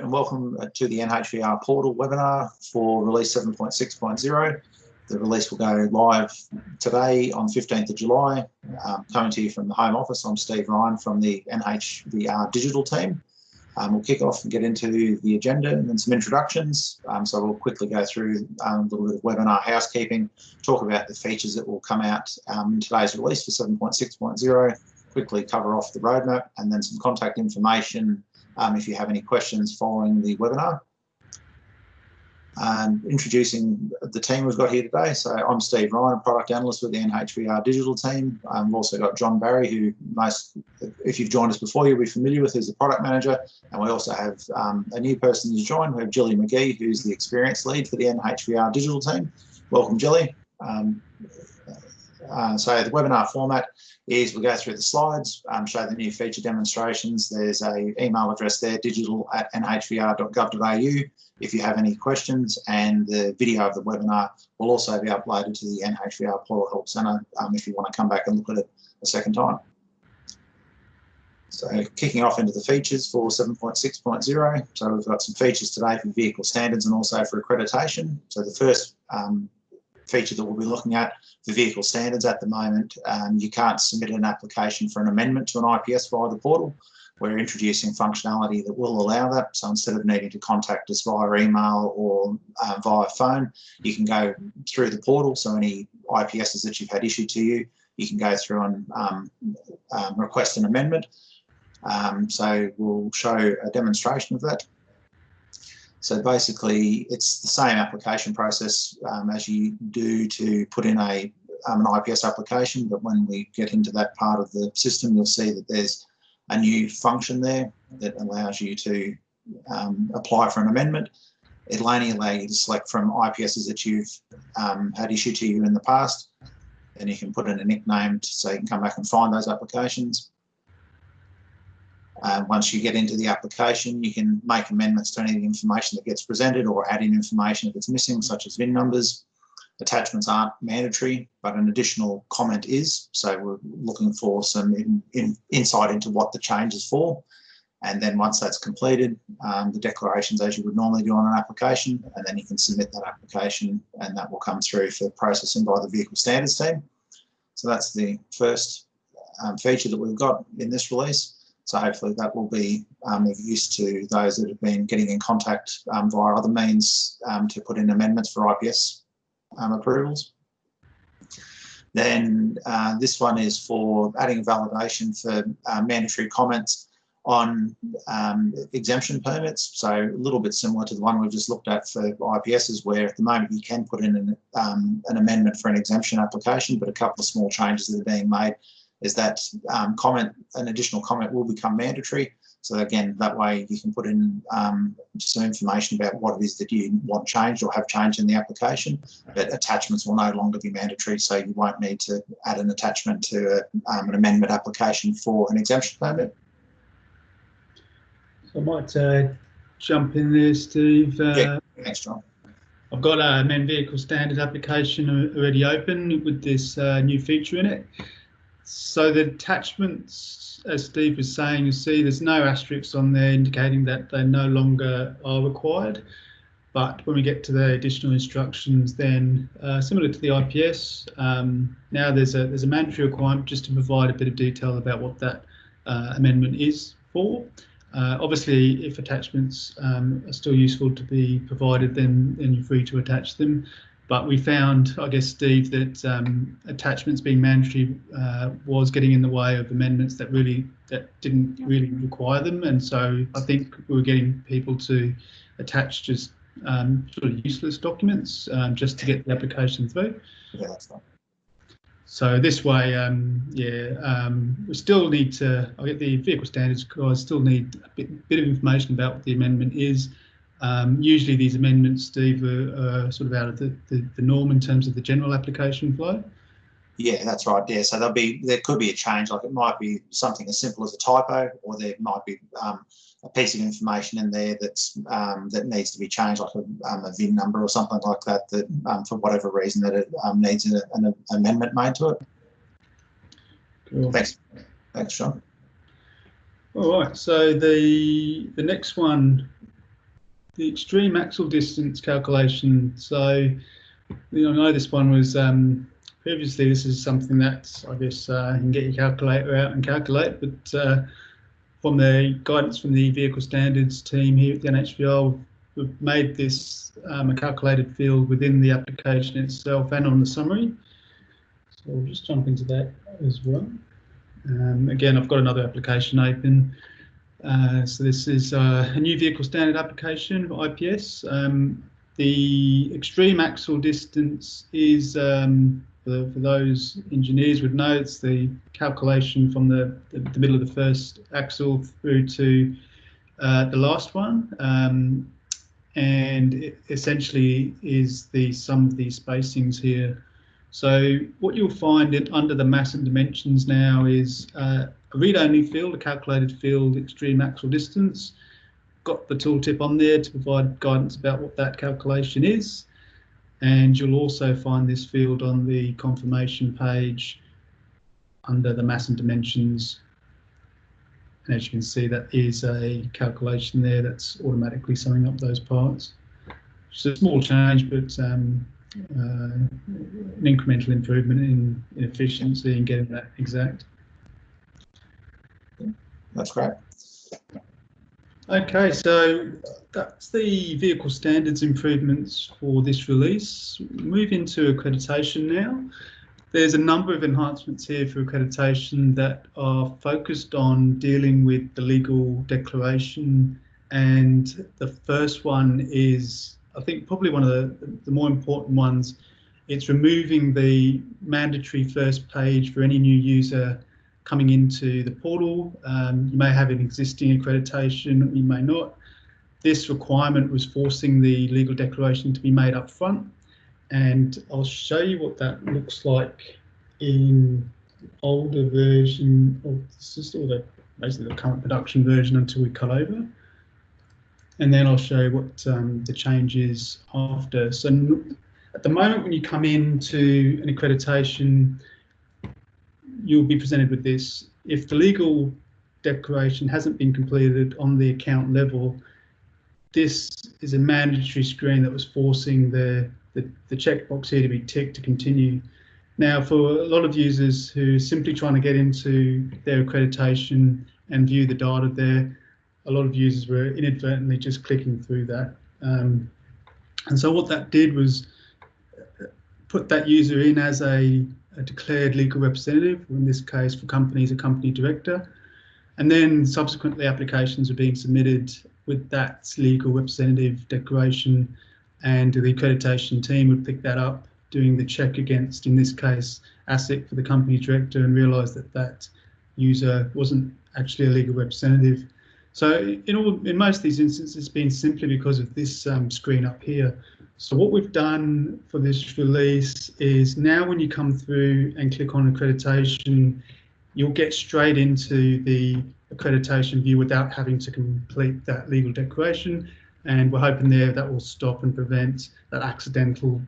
and welcome to the NHVR portal webinar for release 7.6.0. The release will go live today on 15th of July. Coming to you from the Home Office, I'm Steve Ryan from the NHVR digital team. We'll kick off and get into the agenda and then some introductions. So we'll quickly go through a little bit of webinar housekeeping, talk about the features that will come out in today's release for 7.6.0, quickly cover off the roadmap, and then some contact information if you have any questions following the webinar. Introducing the team we've got here today. So I'm Steve Ryan, Product Analyst with the NHVR digital team. We've also got John Barry, who if you've joined us before, you'll be familiar with, who's the Product Manager. And we also have a new person who's joined. We have Jilly McGee, who's the Experience Lead for the NHVR digital team. Welcome, Jilly. So the webinar format is we'll go through the slides, show the new feature demonstrations. There's an email address there, digital@nhvr.gov.au, if you have any questions, and the video of the webinar will also be uploaded to the NHVR Portal Help Centre if you want to come back and look at it a second time. So kicking off into the features for 7.6.0. So we've got some features today for vehicle standards and also for accreditation. So the first feature that we'll be looking at for vehicle standards at the moment, you can't submit an application for an amendment to an IPS via the portal. We're introducing functionality that will allow that. So instead of needing to contact us via email or via phone, you can go through the portal. So any IPSs that you've had issued to you, you can go through and request an amendment. So we'll show a demonstration of that. So basically, it's the same application process as you do to put in an IPS application, but when we get into that part of the system, you'll see that there's a new function there that allows you to apply for an amendment. It'll only allow you to select from IPSs that you've had issued to you in the past, and you can put in a nickname so you can come back and find those applications. Once you get into the application, you can make amendments to any of the information that gets presented or add in information if it's missing, such as VIN numbers. Attachments aren't mandatory, but an additional comment is. So we're looking for some insight into what the change is for. And then once that's completed, the declarations as you would normally do on an application, and then you can submit that application and that will come through for processing by the vehicle standards team. So that's the first feature that we've got in this release. So hopefully that will be of use to those that have been getting in contact via other means to put in amendments for IPS approvals. Then this one is for adding validation for mandatory comments on exemption permits. So a little bit similar to the one we've just looked at for IPSs, where at the moment you can put in an amendment for an exemption application, but a couple of small changes that are being made is that an additional comment will become mandatory. So again, that way you can put in some information about what it is that you want changed or have changed in the application, but attachments will no longer be mandatory, so you won't need to add an attachment to an amendment application for an exemption permit. So I might jump in there, Steve. Yeah, thanks, John. I've got a amend vehicle standard application already open with this new feature in it. So the attachments, as Steve was saying, you see there's no asterisks on there indicating that they no longer are required. But when we get to the additional instructions, then similar to the IPS, now there's a mandatory requirement just to provide a bit of detail about what that amendment is for. Obviously, if attachments are still useful to be provided, then you're free to attach them. But we found, I guess, Steve, that attachments being mandatory was getting in the way of amendments that didn't really require them, and so I think we were getting people to attach just sort of useless documents just to get the application through. Yeah, that's fine. So this way, we still need to. I get the vehicle standards guys still need a bit of information about what the amendment is. Usually these amendments, Steve, are sort of out of the norm in terms of the general application flow. Yeah, that's right. Yeah, so there could be a change, like it might be something as simple as a typo, or there might be a piece of information in there that needs to be changed, like a VIN number or something like that. That for whatever reason that it needs an amendment made to it. Cool. Thanks, Sean. All right. So the next one the extreme axle distance calculation. So I know this one was previously. This is something that I guess you can get your calculator out and calculate, but from the guidance from the vehicle standards team here at the NHVR, we've made this a calculated field within the application itself and on the summary. So we'll just jump into that as well. Again, I've got another application open. So this is a new vehicle standard application, IPS. The extreme axle distance is, for those engineers would know, it's the calculation from the middle of the first axle through to the last one. And it essentially is the sum of these spacings here. So what you'll find under the mass and dimensions now is a read-only field, a calculated field, extreme axle distance. Got the tooltip on there to provide guidance about what that calculation is. And you'll also find this field on the confirmation page under the mass and dimensions. And as you can see, that is a calculation there that's automatically summing up those parts. It's a small change, but an incremental improvement in efficiency and getting that exact. That's great. Okay, so that's the vehicle standards improvements for this release. Move into accreditation now. There's a number of enhancements here for accreditation that are focused on dealing with the legal declaration, and the first one is, I think, probably one of the more important ones. It's removing the mandatory first page for any new user coming into the portal. You may have an existing accreditation, you may not. This requirement was forcing the legal declaration to be made up front, and I'll show you what that looks like in the older version of the system, or basically the current production version until we cut over. And then I'll show you what the change is after. So at the moment, when you come into an accreditation, you'll be presented with this. If the legal declaration hasn't been completed on the account level, this is a mandatory screen that was forcing the checkbox here to be ticked to continue. Now, for a lot of users who are simply trying to get into their accreditation and view the data there, a lot of users were inadvertently just clicking through that. And so what that did was put that user in as a declared legal representative, in this case for companies, a company director, and then subsequently applications are being submitted with that legal representative declaration, and the accreditation team would pick that up, doing the check against, in this case, ASIC for the company director, and realise that that user wasn't actually a legal representative. So in most of these instances, it's been simply because of this screen up here. So what we've done for this release is now when you come through and click on accreditation, you'll get straight into the accreditation view without having to complete that legal declaration. And we're hoping there that will stop and prevent that accidental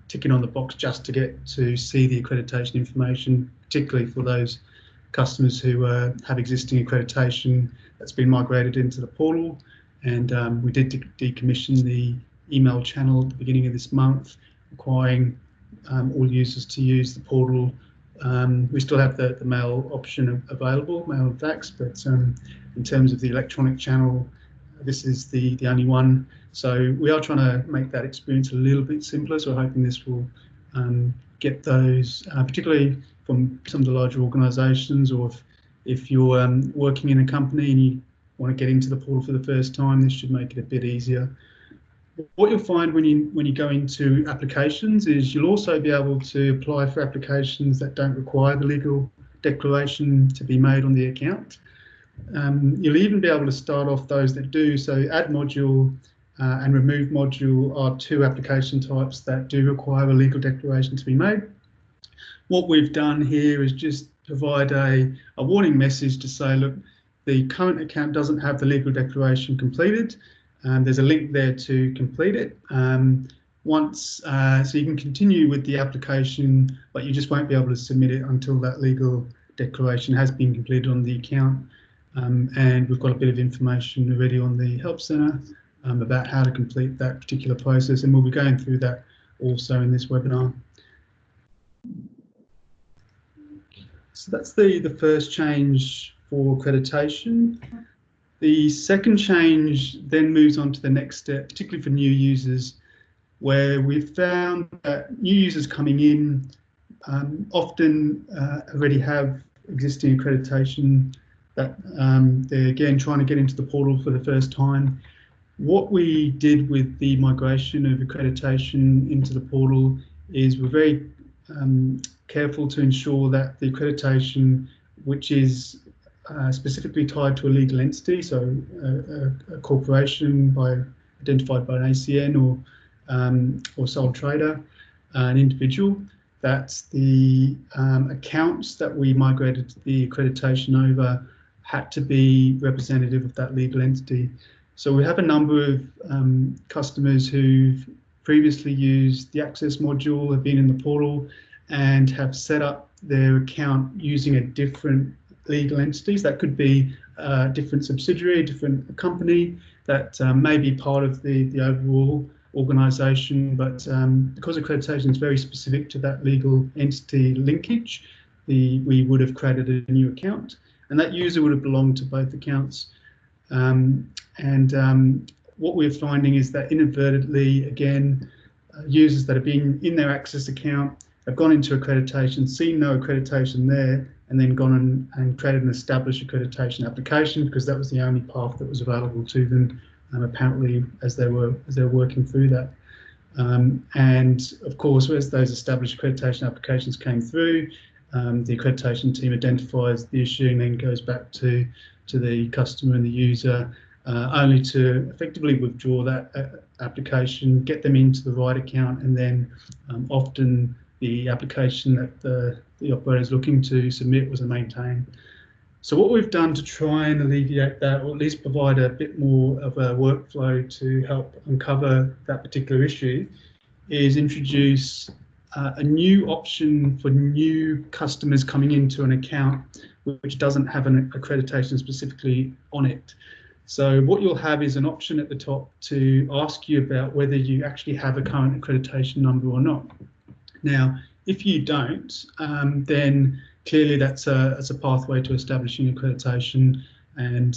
ticking on the box just to get to see the accreditation information, particularly for those customers who have existing accreditation that's been migrated into the portal. And we did decommission the email channel at the beginning of this month, requiring all users to use the portal. We still have the mail option available, mail and fax, but in terms of the electronic channel, this is the only one. So we are trying to make that experience a little bit simpler. So we're hoping this will get those, particularly from some of the larger organisations, or if you're working in a company and you want to get into the portal for the first time, this should make it a bit easier. What you'll find when you go into applications is you'll also be able to apply for applications that don't require the legal declaration to be made on the account. You'll even be able to start off those that do. So add module and remove module are two application types that do require a legal declaration to be made. What we've done here is just provide a warning message to say, look, the current account doesn't have the legal declaration completed. There's a link there to complete it. So you can continue with the application, but you just won't be able to submit it until that legal declaration has been completed on the account. And we've got a bit of information already on the Help Centre about how to complete that particular process, and we'll be going through that also in this webinar. So that's the first change for accreditation. The second change then moves on to the next step, particularly for new users, where we've found that new users coming in often already have existing accreditation, that they're again trying to get into the portal for the first time. What we did with the migration of accreditation into the portal is we're very careful to ensure that the accreditation, which is specifically tied to a legal entity, so a corporation identified by an ACN or sole trader, an individual, that the accounts that we migrated the accreditation over had to be representative of that legal entity. So we have a number of customers who've previously used the Access module, have been in the portal, and have set up their account using a different legal entities. That could be a different subsidiary, a different company that may be part of the overall organisation, but because accreditation is very specific to that legal entity linkage, we would have created a new account, and that user would have belonged to both accounts. What we're finding is that inadvertently, again, users that have been in their Access account have gone into accreditation, seen no accreditation there, and then gone and created an established accreditation application because that was the only path that was available to them, apparently, as they were working through that. And of course, as those established accreditation applications came through, the accreditation team identifies the issue and then goes back to the customer and the user, only to effectively withdraw that application, get them into the right account, and then often the application that the operator is looking to submit was a maintain. So what we've done to try and alleviate that, or at least provide a bit more of a workflow to help uncover that particular issue, is introduce a new option for new customers coming into an account which doesn't have an accreditation specifically on it. So what you'll have is an option at the top to ask you about whether you actually have a current accreditation number or not. Now, if you don't, then clearly that's a pathway to establishing accreditation, and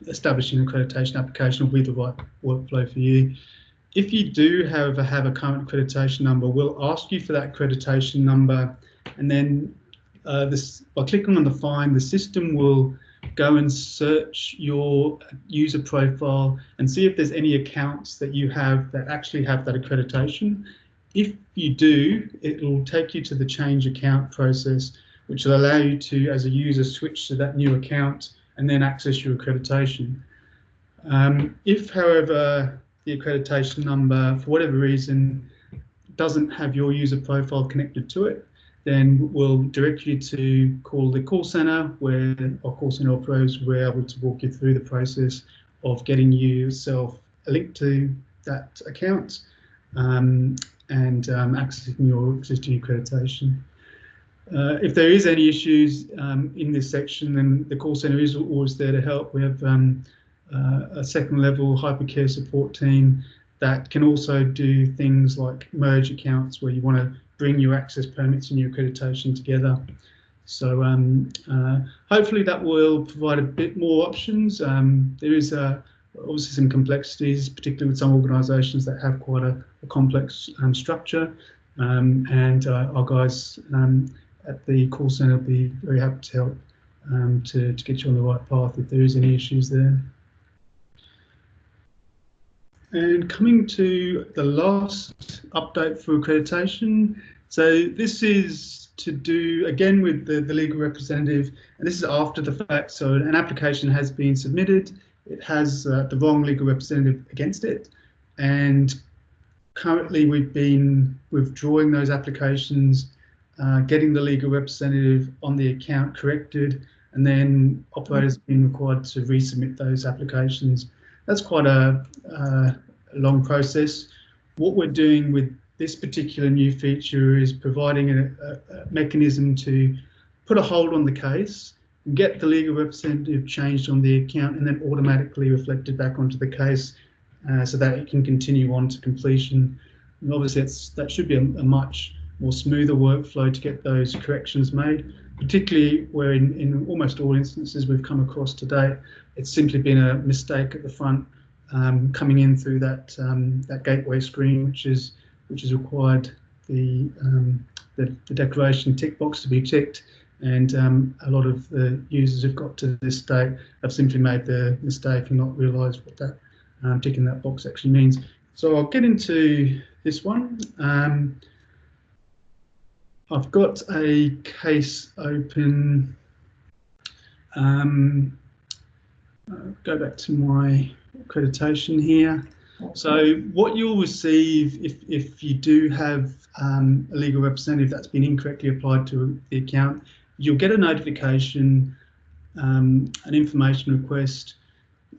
establishing an accreditation application will be the right workflow for you. If you do, however, have a current accreditation number, we'll ask you for that accreditation number, and then by clicking on the find, the system will go and search your user profile and see if there's any accounts that you have that actually have that accreditation. If you do, it will take you to the change account process, which will allow you to, as a user, switch to that new account and then access your accreditation. If, however, the accreditation number, for whatever reason, doesn't have your user profile connected to it, then we'll direct you to call the call center, where our call center operators will be able to walk you through the process of getting you yourself a link to that account and accessing your existing accreditation. If there is any issues in this section, then the call center is always there to help. We have a second level hypercare support team that can also do things like merge accounts where you want to bring your access permits and your accreditation together. So hopefully that will provide a bit more options. There is obviously some complexities, particularly with some organisations that have quite a complex structure, and our guys at the call centre will be very happy to help to get you on the right path if there is any issues there. And coming to the last update for accreditation, so this is to do again with the legal representative, and this is after the fact. So an application has been submitted, it has the wrong legal representative against it, and currently we've been withdrawing those applications, getting the legal representative on the account corrected, and then operators have been required to resubmit those applications. That's quite a long process. What we're doing with this particular new feature is providing a mechanism to put a hold on the case, get the legal representative changed on the account, and then automatically reflected back onto the case so that it can continue on to completion. And obviously that should be a much more smoother workflow to get those corrections made, particularly where in almost all instances we've come across to date, it's simply been a mistake at the front, coming in through that gateway screen, which is required the declaration tick box to be ticked, and a lot of the users who've got to this state have simply made the mistake and not realised what that ticking that box actually means. So I'll get into this one. I've got a case open. Go back to my accreditation here. So what you'll receive if you do have a legal representative that's been incorrectly applied to the account, you'll get a notification, an information request.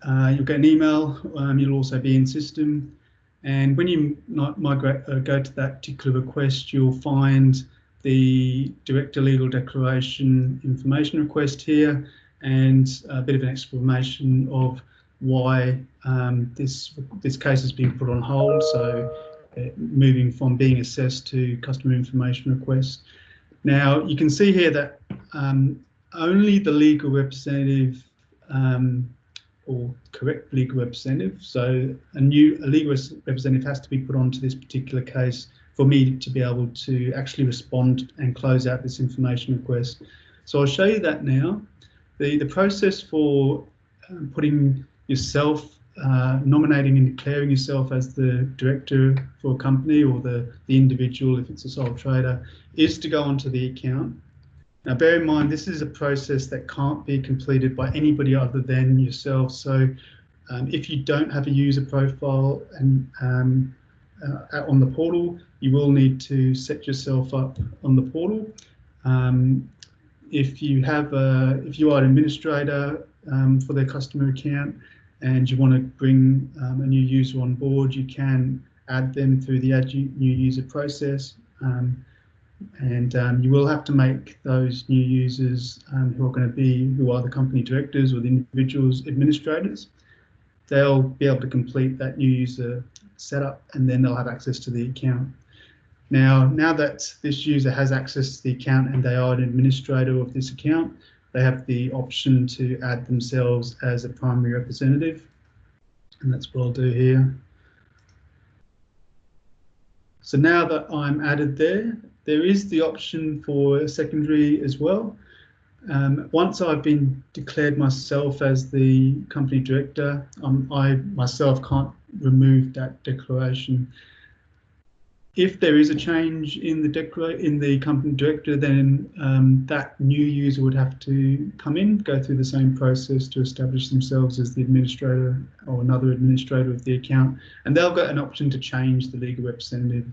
You'll get an email. You'll also be in system. And when you migrate, go to that particular request, you'll find the Director Legal Declaration information request here, and a bit of an explanation of why this case has been put on hold, so moving from being assessed to customer information request. Now you can see here that only the legal representative or correct legal representative, so a legal representative has to be put onto this particular case for me to be able to actually respond and close out this information request. So I'll show you that now. The process for putting yourself, nominating and declaring yourself as the director for a company, or the individual if it's a sole trader, is to go onto the account. Now bear in mind, this is a process that can't be completed by anybody other than yourself. So if you don't have a user profile and on the portal, you will need to set yourself up on the portal. If you are an administrator for their customer account and you want to bring a new user on board, you can add them through the add new user process, and you will have to make those new users who are the company directors or the individuals administrators. They'll be able to complete that new user setup, and then they'll have access to the account. Now that this user has access to the account and they are an administrator of this account, they have the option to add themselves as a primary representative, and that's what I'll do here. So now that I'm added there is the option for a secondary as well. Once I've been declared myself as the company director, I myself can't remove that declaration. If there is a change in the company director, then that new user would have to come in, go through the same process to establish themselves as the administrator or another administrator of the account, and they'll get an option to change the legal representative.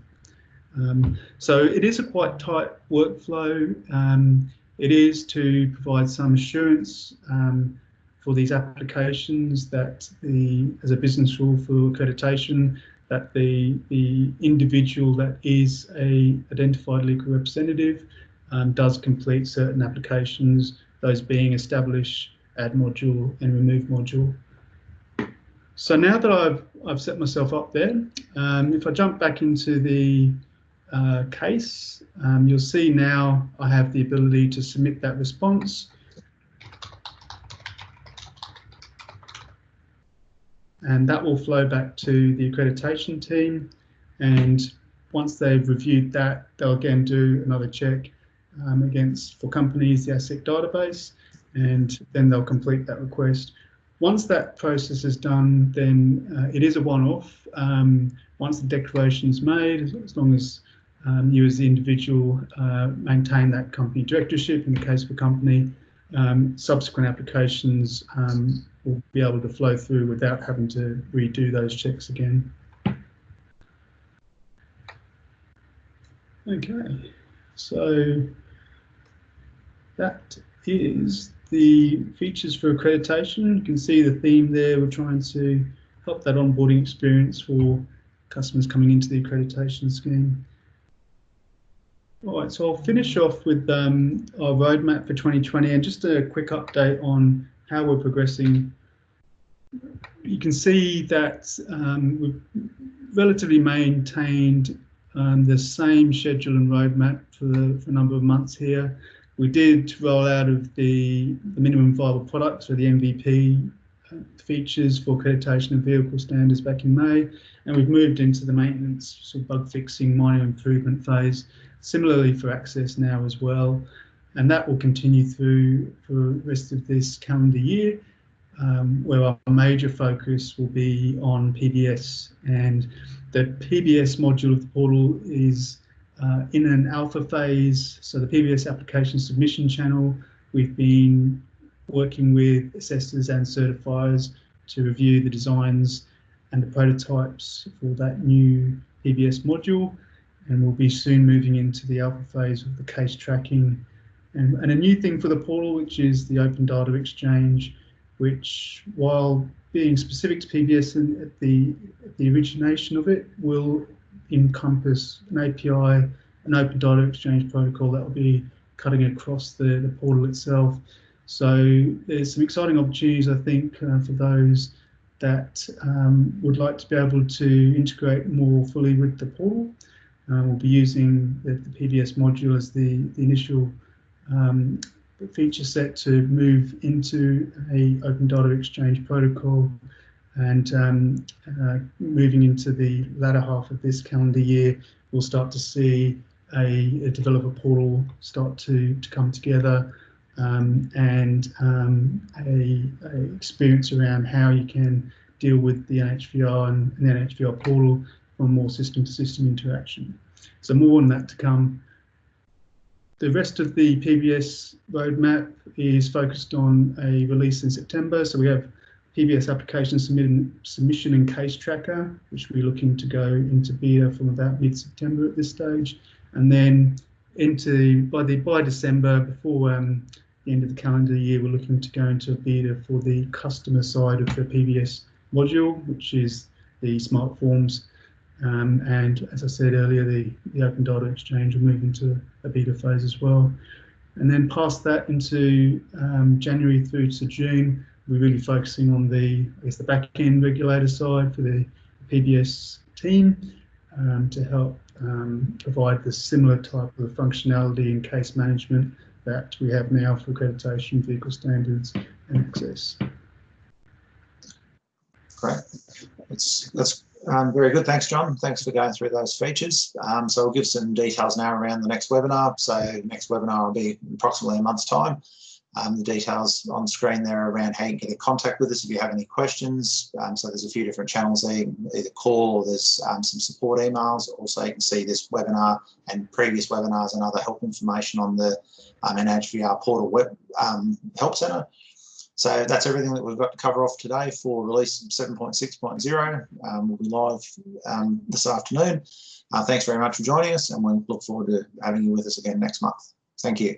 So it is a quite tight workflow. It is to provide some assurance for these applications that as a business rule for accreditation, that the individual that is a identified legal representative does complete certain applications, those being establish, add module and remove module. So now that I've set myself up there, if I jump back into the case, you'll see now I have the ability to submit that response. And that will flow back to the accreditation team, and once they've reviewed that, they'll again do another check for companies, the ASIC database, and then they'll complete that request. Once that process is done, then it is a one-off. Once the declaration is made, as long as you as the individual maintain that company directorship in the case of a company, subsequent applications will be able to flow through without having to redo those checks again. Okay, so that is the features for accreditation. You can see the theme there. We're trying to help that onboarding experience for customers coming into the accreditation scheme. All right, so I'll finish off with our roadmap for 2020 and just a quick update on how we're progressing. you can see that we've relatively maintained the same schedule and roadmap for a number of months here. We did roll out of the minimum viable products, or the MVP features for accreditation of vehicle standards back in May, and we've moved into the maintenance, sort of bug fixing, minor improvement phase, similarly for access now as well. And that will continue through for the rest of this calendar year, where our major focus will be on PBS. And the PBS module of the portal is in an alpha phase. So the PBS application submission channel, we've been working with assessors and certifiers to review the designs and the prototypes for that new PBS module. And we'll be soon moving into the alpha phase of the case tracking. And a new thing for the portal, which is the open data exchange, which, while being specific to PBS and at the origination of it, will encompass an API, an open data exchange protocol that will be cutting across the portal itself. So there's some exciting opportunities, I think, for those that would like to be able to integrate more fully with the portal. We'll be using the PBS module as the initial feature set to move into a open data exchange protocol, and moving into the latter half of this calendar year, we'll start to see a developer portal start to come together, and a experience around how you can deal with the NHVR and the NHVR portal for more system-to-system interaction. So more on that to come. The rest of the PBS roadmap is focused on a release in September. So we have PBS application submission and case tracker, which we're looking to go into beta from about mid-September at this stage, and then by December, before the end of the calendar year, we're looking to go into beta for the customer side of the PBS module, which is the smart forms. And as I said earlier, the open data exchange will move into a beta phase as well. And then past that into January through to June, we're really focusing on the back-end regulator side for the PBS team, to help provide the similar type of functionality and case management that we have now for accreditation, vehicle standards, and access. Great. That's very good. Thanks, John. Thanks for going through those features. So we'll give some details now around the next webinar. So next webinar will be approximately a month's time. The details on screen there around how you can get in contact with us if you have any questions. So there's a few different channels there. You can either call, or there's some support emails. Also, you can see this webinar and previous webinars and other help information on the NHVR portal web help centre. So that's everything that we've got to cover off today for release 7.6.0. We'll be live this afternoon. Thanks very much for joining us, and we look forward to having you with us again next month. Thank you.